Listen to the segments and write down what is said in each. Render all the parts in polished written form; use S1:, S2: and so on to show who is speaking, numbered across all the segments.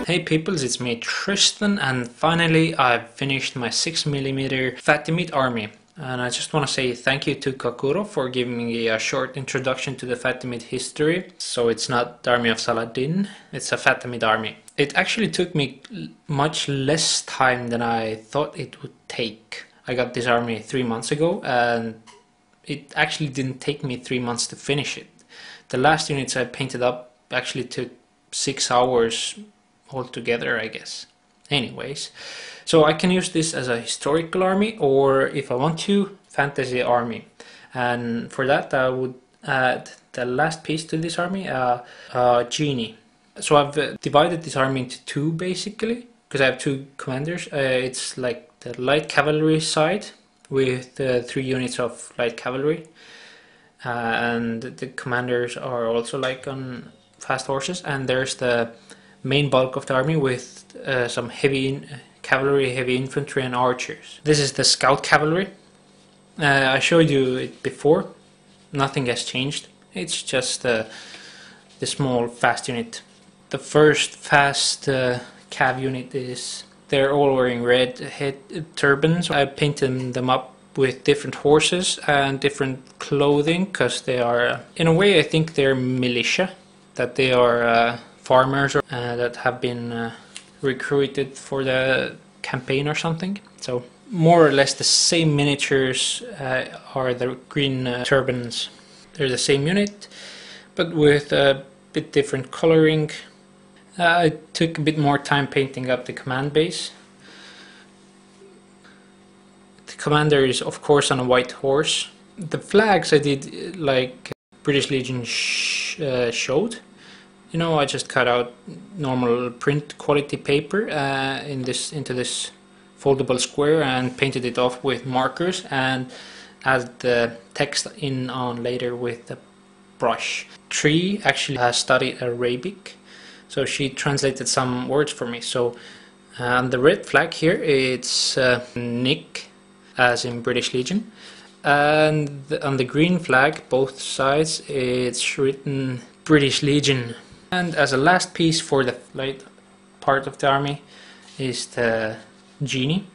S1: Hey peoples, it's me Tristan, and finally I've finished my 6mm Fatamid army. And I just want to say thank you to Kakuro for giving me a short introduction to the Fatamid history. So it's not the army of Saladin, it's a Fatamid army. It actually took me much less time than I thought it would take. I got this army 3 months ago, and it actually didn't take me 3 months to finish it. The last units I painted up actually took 6 hours altogether, I guess. Anyways, so I can use this as a historical army, or if I want to, fantasy army. And for that I would add the last piece to this army, genie. So I've divided this army into two basically, because I have two commanders. It's like the light cavalry side with 3 units of light cavalry, and the commanders are also like on fast horses, and there's the main bulk of the army with some heavy cavalry, heavy infantry and archers. This is the scout cavalry. I showed you it before. Nothing has changed. It's just the small fast unit. The first fast cav unit is, they're all wearing red head turbans. I painted them up with different horses and different clothing because they are, in a way I think they're militia, that they are farmers that have been recruited for the campaign or something. So more or less the same miniatures are the green turbans. They're the same unit, but with a bit different coloring. I took a bit more time painting up the command base. The commander is of course on a white horse. The flags I did like British Legion showed. You know, I just cut out normal print quality paper into this foldable square and painted it off with markers and added the text in on later with the brush. Trii actually has studied Arabic, so she translated some words for me. So on the red flag here it's Nick, as in British Legion, and on the green flag, both sides, it's written British Legion. And as a last piece for the light part of the army is the genie.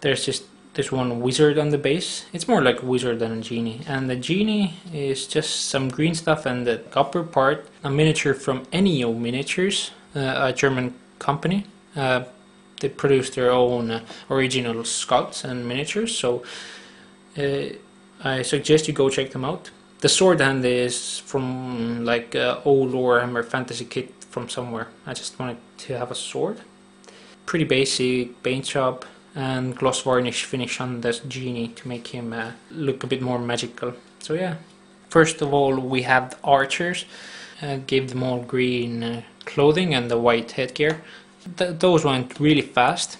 S1: There's just this one wizard on the base. It's more like a wizard than a genie. And the genie is just some green stuff, and the upper part, a miniature from Enio Miniatures, a German company. They produce their own original sculpts and miniatures, so I suggest you go check them out. The sword hand is from like old Warhammer fantasy kit from somewhere. I just wanted to have a sword. Pretty basic paint job and gloss varnish finish on this genie to make him look a bit more magical. So yeah, first of all we have the archers. Gave them all green clothing and the white headgear. Those went really fast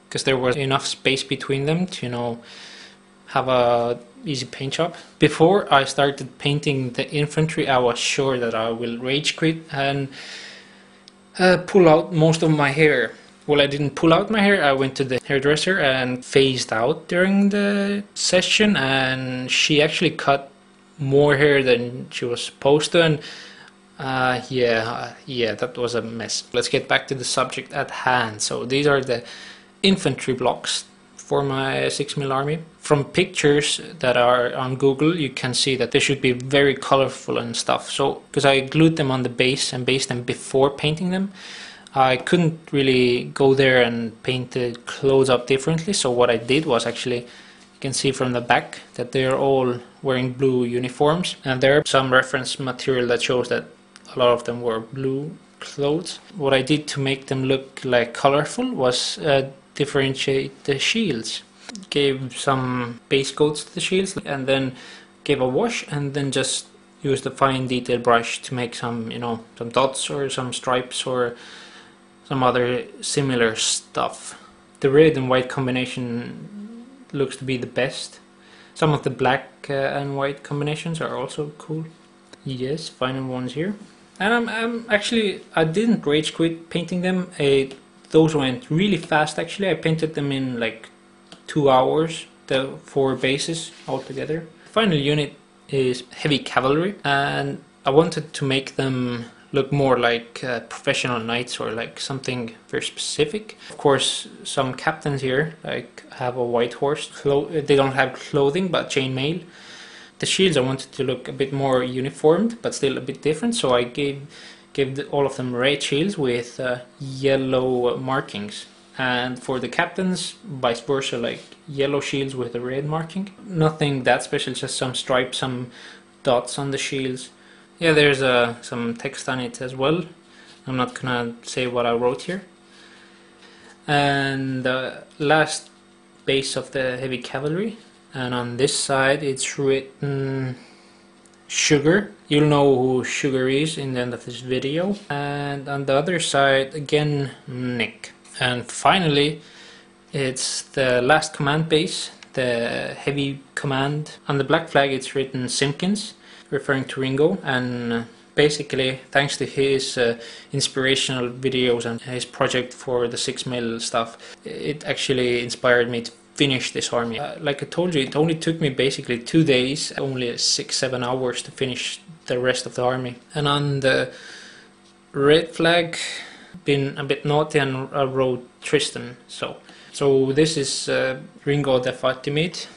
S1: because there was enough space between them to, you know, have a easy paint job. Before I started painting the infantry, I was sure that I will rage quit and pull out most of my hair. Well, I didn't pull out my hair. I went to the hairdresser and phased out during the session, and she actually cut more hair than she was supposed to, and yeah, that was a mess. Let's get back to the subject at hand. So these are the infantry blocks for my 6mm army. From pictures that are on Google, you can see that they should be very colorful and stuff. So, because I glued them on the base and based them before painting them, I couldn't really go there and paint the clothes up differently. So what I did was actually, you can see from the back that they're all wearing blue uniforms, and there are some reference material that shows that a lot of them were blue clothes. What I did to make them look like colorful was differentiate the shields. Gave some base coats to the shields and then gave a wash, and then just used a fine detail brush to make some, you know, some dots or some stripes or some other similar stuff. The red and white combination looks to be the best. Some of the black and white combinations are also cool. Yes, final ones here. And I didn't rage quit painting them. Those went really fast actually. I painted them in like 2 hours, the 4 bases altogether. Final unit is heavy cavalry, and I wanted to make them look more like professional knights or like something very specific. Of course, some captains here like have a white horse. They don't have clothing but chainmail. The shields I wanted to look a bit more uniformed but still a bit different, so I gave all of them red shields with yellow markings. And for the captains, vice versa, like yellow shields with a red marking. Nothing that special, just some stripes, some dots on the shields. Yeah, there's some text on it as well. I'm not gonna say what I wrote here. And the last base of the heavy cavalry. And on this side it's written Sugar. You'll know who Sugar is in the end of this video. And on the other side again Nick. And finally it's the last command base, the heavy command. On the black flag it's written Simpkins, referring to Ringo, and basically thanks to his inspirational videos and his project for the 6mm stuff, it actually inspired me to finish this army. Like I told you, it only took me basically 2 days, only 6-7 hours to finish the rest of the army. And on the red flag, been a bit naughty and I wrote Tristan. So this is Ringo the Fatamid,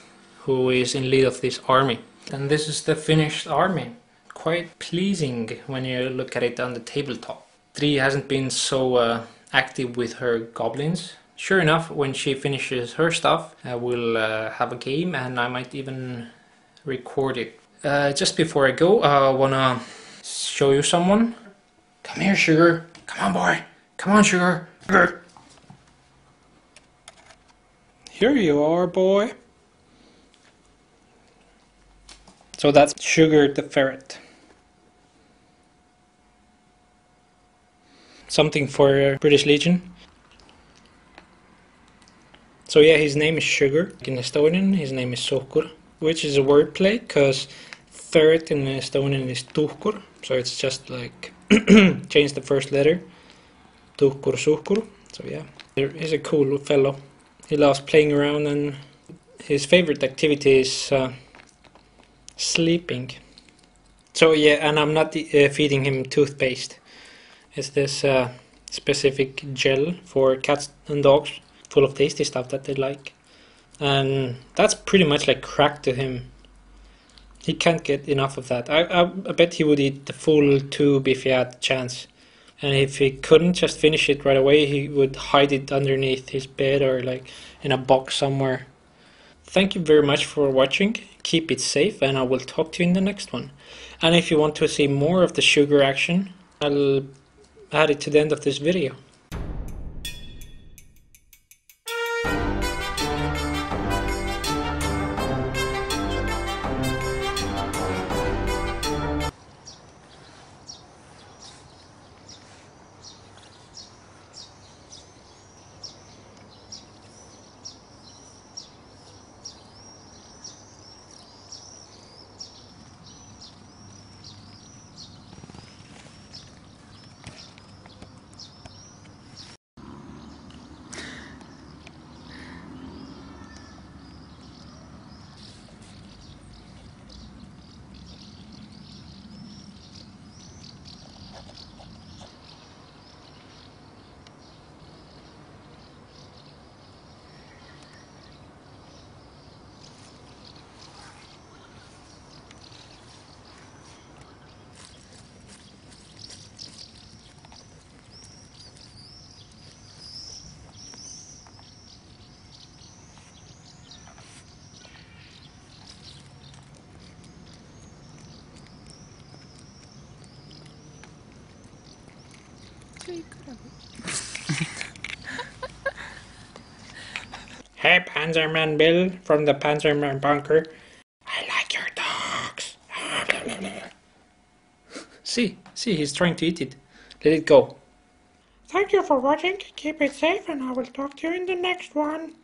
S1: who is in lead of this army. And this is the finished army. Quite pleasing when you look at it on the tabletop. Trii hasn't been so active with her goblins. Sure enough, when she finishes her stuff, we'll have a game and I might even record it. Just before I go, I wanna show you someone. Come here, Sugar. Come on, boy. Come on, Sugar. Sugar. Here you are, boy. So that's Sugar the ferret. Something for British Legion. So yeah, his name is Sugar. In Estonian, his name is Suhkur, which is a wordplay, because ferret in Estonian is tuhkur. So it's just like change the first letter. Tuhkur, Suhkur. So yeah, he's a cool fellow. He loves playing around and his favorite activity is sleeping. So yeah, and I'm not feeding him toothpaste. It's this specific gel for cats and dogs, full of tasty stuff that they like. And that's pretty much like crack to him. He can't get enough of that. I bet he would eat the full tube if he had the chance. And if he couldn't just finish it right away, he would hide it underneath his bed or like in a box somewhere. Thank you very much for watching. Keep it safe and I will talk to you in the next one. And if you want to see more of the Sugar action, I'll add it to the end of this video. Hey, Panzerman Bill from the Panzerman bunker. I like your dogs. See, he's trying to eat it. Let it go. Thank you for watching. Keep it safe and I will talk to you in the next one.